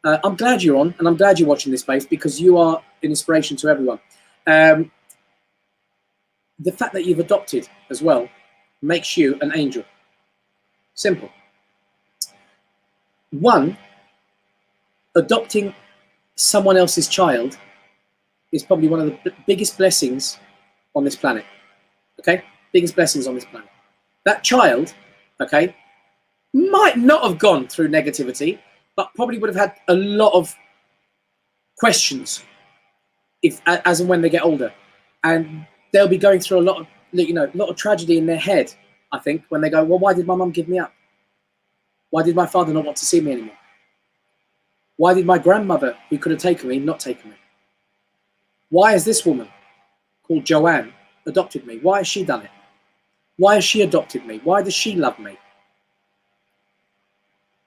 I'm glad you're on, and I'm glad you're watching this space, because you are an inspiration to everyone. The fact that you've adopted as well makes you an angel. Simple. One, adopting someone else's child is probably one of the biggest blessings on this planet. Okay? Biggest blessings on this planet. That child, okay, might not have gone through negativity, but probably would have had a lot of questions as and when they get older. And they'll be going through a lot of tragedy in their head, I think, when they go, well, why did my mum give me up? Why did my father not want to see me anymore? Why did my grandmother, who could have taken me, not take me? Why has this woman called Joanne adopted me? Why has she done it? Why has she adopted me? Why does she love me?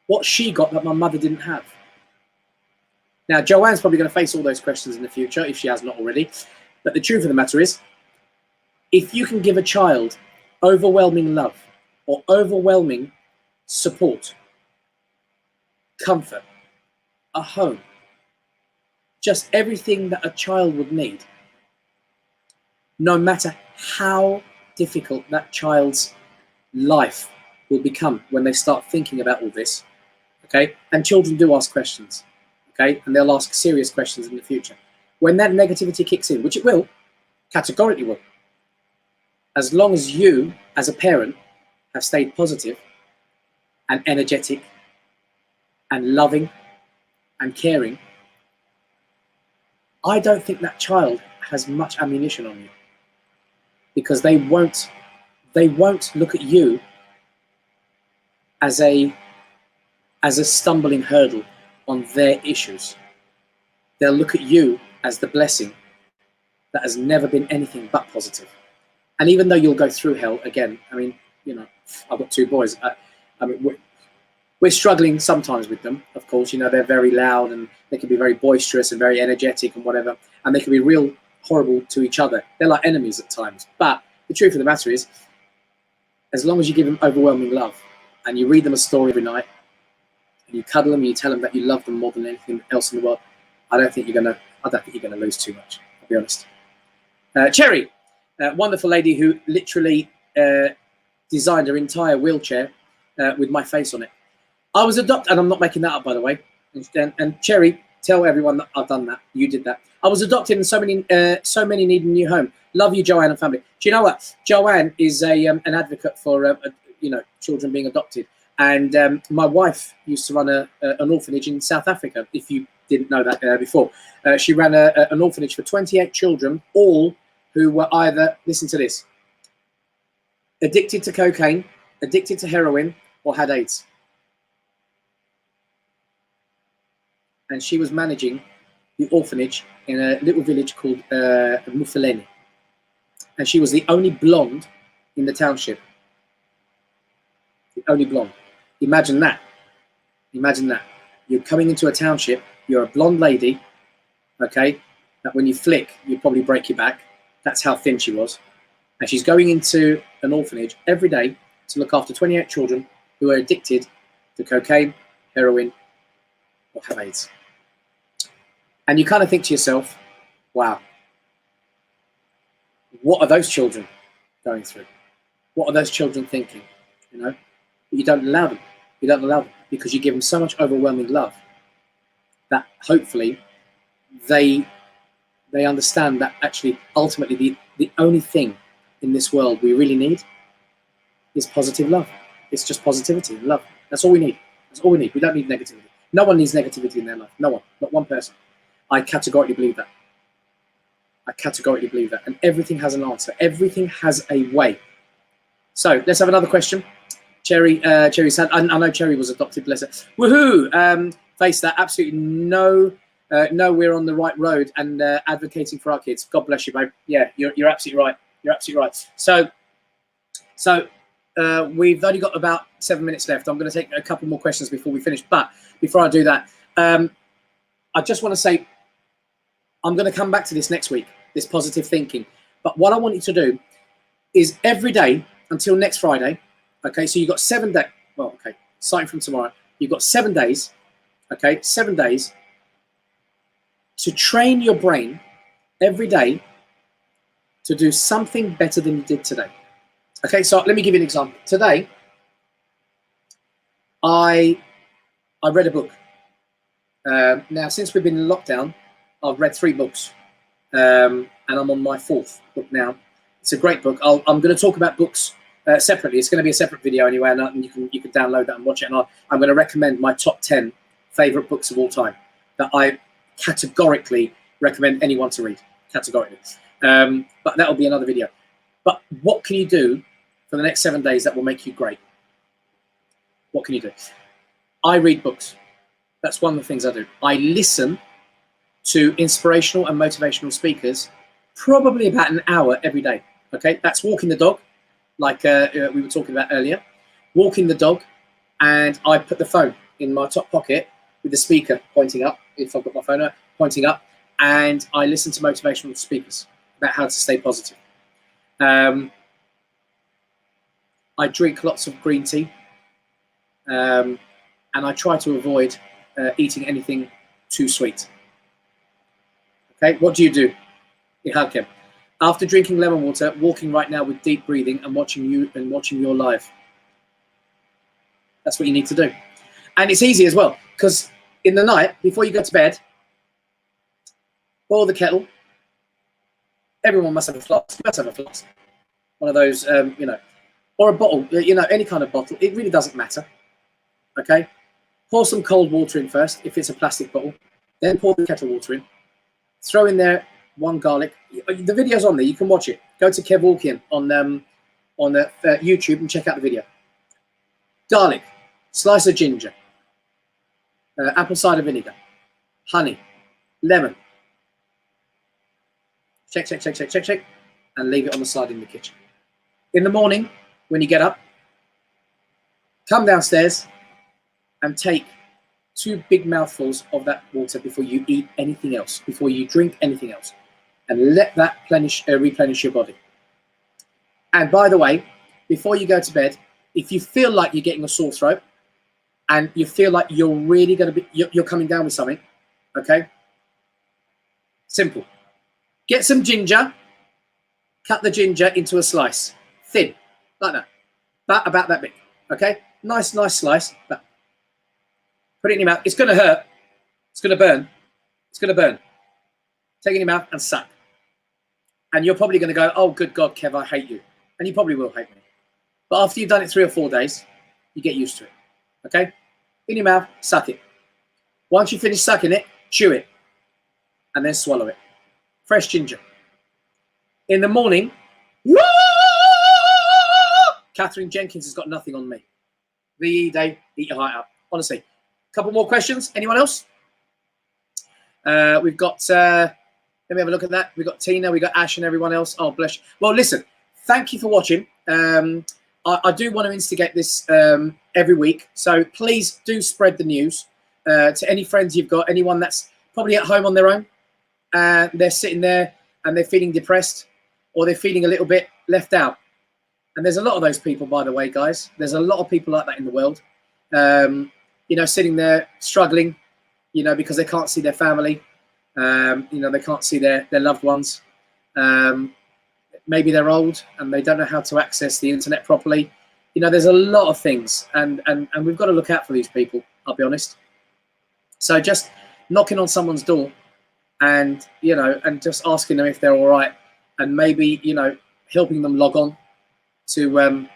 What she got that my mother didn't have? Now, Joanne's probably going to face all those questions in the future, if she has not already. But the truth of the matter is, if you can give a child overwhelming love or overwhelming support, comfort, a home, just everything that a child would need, no matter how difficult that child's life will become when they start thinking about all this, okay? And children do ask questions, okay? And they'll ask serious questions in the future. When that negativity kicks in, which it will, categorically will, as long as you, as a parent, have stayed positive and energetic and loving and caring, I don't think that child has much ammunition on you, because they won't look at you as a stumbling hurdle on their issues. They'll look at you as the blessing that has never been anything but positive. And even though you'll go through hell again, I mean, you know, I've got 2 boys. I mean, we're struggling sometimes with them, of course. You know, they're very loud and they can be very boisterous and very energetic and whatever. And they can be real horrible to each other. They're like enemies at times. But the truth of the matter is, as long as you give them overwhelming love and you read them a story every night and you cuddle them and you tell them that you love them more than anything else in the world, I don't think you're gonna lose too much, I'll be honest. Cherry, wonderful lady who literally designed her entire wheelchair with my face on it. I was adopted, and I'm not making that up, by the way. And Cherry, Tell everyone that I've done that. You did that. I was adopted, and so many need a new home. Love you, Joanne and family. Do you know what? Joanne is an advocate for children being adopted, and my wife used to run an orphanage in South Africa. If you didn't know that before, she ran an orphanage for 28 children, all who were either, listen to this, addicted to cocaine, addicted to heroin, or had AIDS. And she was managing the orphanage in a little village called Mufuleni. And she was the only blonde in the township. The only blonde. Imagine that. Imagine that. You're coming into a township, you're a blonde lady, okay, that when you flick, you'd probably break your back. That's how thin she was. And she's going into an orphanage every day to look after 28 children who are addicted to cocaine, heroin, or have AIDS. And you kind of think to yourself, wow, what are those children going through? What are those children thinking? You know, but you don't allow them. You don't allow them because you give them so much overwhelming love that hopefully they understand that actually ultimately the only thing in this world we really need is positive love. It's just positivity and love. That's all we need. That's all we need. We don't need negativity. No one needs negativity in their life. No one. Not one person. I categorically believe that. I categorically believe that. And everything has an answer. Everything has a way. So let's have another question. Cherry said, I know Cherry was adopted, bless her. Woohoo! Face that. Absolutely no, we're on the right road and advocating for our kids. God bless you, babe. Yeah, you're absolutely right. You're absolutely right. So we've only got about 7 minutes left. I'm going to take a couple more questions before we finish. But before I do that, I just want to say, I'm going to come back to this next week, this positive thinking. But what I want you to do is every day until next Friday, okay, so you've got 7 days, well, okay, starting from tomorrow, you've got 7 days, okay, 7 days to train your brain every day to do something better than you did today. Okay, so let me give you an example. Today, I read a book. Now, since we've been in lockdown, I've read 3 books, and I'm on my 4th book now. It's a great book. I'm going to talk about books separately. It's going to be a separate video anyway, and you can download that and watch it. And I'm going to recommend my top 10 favorite books of all time that I categorically recommend anyone to read. Categorically, but that'll be another video. But what can you do for the next 7 days that will make you great? What can you do? I read books. That's one of the things I do. I listen to inspirational and motivational speakers probably about an hour every day. Okay, that's walking the dog, like we were talking about earlier. Walking the dog, and I put the phone in my top pocket with the speaker pointing up, if I've got my phone out, pointing up, and I listen to motivational speakers about how to stay positive. I drink lots of green tea, and I try to avoid eating anything too sweet. Okay, what do you do? Ihalkem. After drinking lemon water, walking right now with deep breathing and watching you and watching your live. That's what you need to do. And it's easy as well, because in the night, before you go to bed, boil the kettle. Everyone must have a flask. You must have a flask. One of those, or a bottle, any kind of bottle. It really doesn't matter. Okay? Pour some cold water in first, if it's a plastic bottle. Then pour the kettle water in. Throw in there 1 garlic. The video's on there. You can watch it. Go to Kev Orkian on YouTube and check out the video. Garlic, slice of ginger, apple cider vinegar, honey, lemon. Shake, and leave it on the side in the kitchen. In the morning, when you get up, come downstairs and take 2 big mouthfuls of that water before you eat anything else, before you drink anything else, and let that replenish your body. And by the way, before you go to bed, if you feel like you're getting a sore throat and you feel like you're really going to be, you're coming down with something, okay? Simple. Get some ginger, cut the ginger into a slice, thin, like that, about that big, okay? Nice slice, but put it in your mouth. It's going to hurt. It's going to burn, It's going to burn. Take it in your mouth and suck. And you're probably going to go, oh, good God, Kev, I hate you. And you probably will hate me. But after you've done it 3 or 4 days, you get used to it. Okay? In your mouth, suck it. Once you finish sucking it, chew it. And then swallow it. Fresh ginger. In the morning, Catherine Jenkins has got nothing on me. VE day, eat your heart out. Honestly. A couple more questions. Anyone else? We've got, let me have a look at that. We've got Tina, we've got Ash and everyone else. Oh, bless you. Well, listen, thank you for watching. I do want to instigate this every week. So please do spread the news to any friends you've got, anyone that's probably at home on their own. They're sitting there and they're feeling depressed or they're feeling a little bit left out. And there's a lot of those people, by the way, guys. There's a lot of people like that in the world, you know, sitting there struggling, you know, because they can't see their family. You know, they can't see their loved ones. Maybe they're old and they don't know how to access the internet properly. You know, there's a lot of things and we've got to look out for these people, I'll be honest. So just knocking on someone's door and, you know, and just asking them if they're all right and maybe, you know, helping them log on to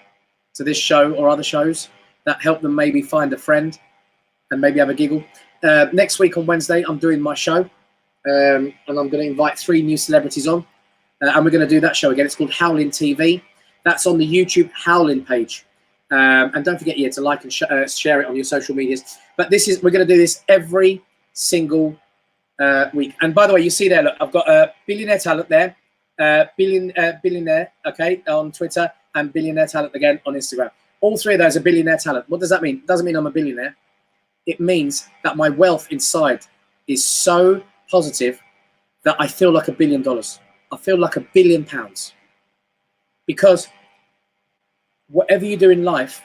this show or other shows that help them maybe find a friend and maybe have a giggle. Next week on Wednesday, I'm doing my show and I'm going to invite 3 new celebrities on. And we're going to do that show again. It's called Howling TV. That's on the YouTube Howling page. And don't forget, to like and share it on your social medias. But we're going to do this every single week. And by the way, you see there, look, I've got a billionaire talent there, billionaire, okay, on Twitter, and billionaire talent again on Instagram. All 3 of those are billionaire talent. What does that mean? It doesn't mean I'm a billionaire. It means that my wealth inside is so positive that I feel like $1 billion. I feel like £1 billion, because whatever you do in life,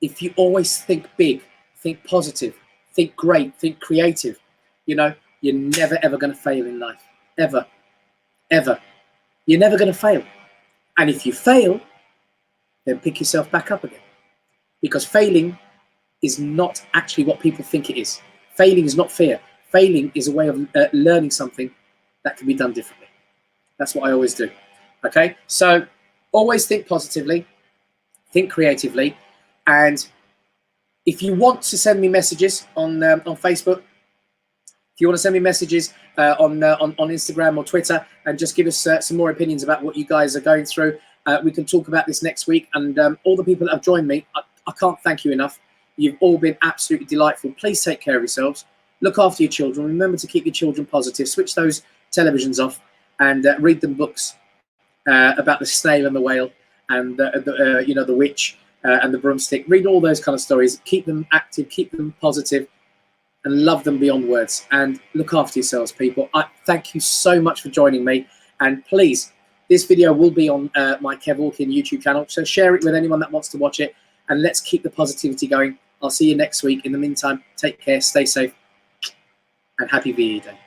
if you always think big, think positive, think great, think creative, you know, you're never, ever going to fail in life. Ever, ever. You're never going to fail. And if you fail, then pick yourself back up again, because failing is not actually what people think it is. Failing is not fear. Failing is a way of learning something that can be done differently. That's what I always do. Okay, so always think positively, think creatively, and if you want to send me messages on Facebook, if you want to send me messages on Instagram or Twitter, and just give us some more opinions about what you guys are going through, we can talk about this next week. And all the people that have joined me, I can't thank you enough. You've all been absolutely delightful. Please take care of yourselves. Look after your children. Remember to keep your children positive. Switch those televisions off and read them books about the snail and the whale and you know, the witch and the broomstick. Read all those kind of stories. Keep them active. Keep them positive, and love them beyond words. And look after yourselves, people. I thank you so much for joining me. And please, this video will be on my Kev Orkian YouTube channel. So share it with anyone that wants to watch it. And let's keep the positivity going. I'll see you next week. In the meantime, take care, stay safe, and happy VE Day.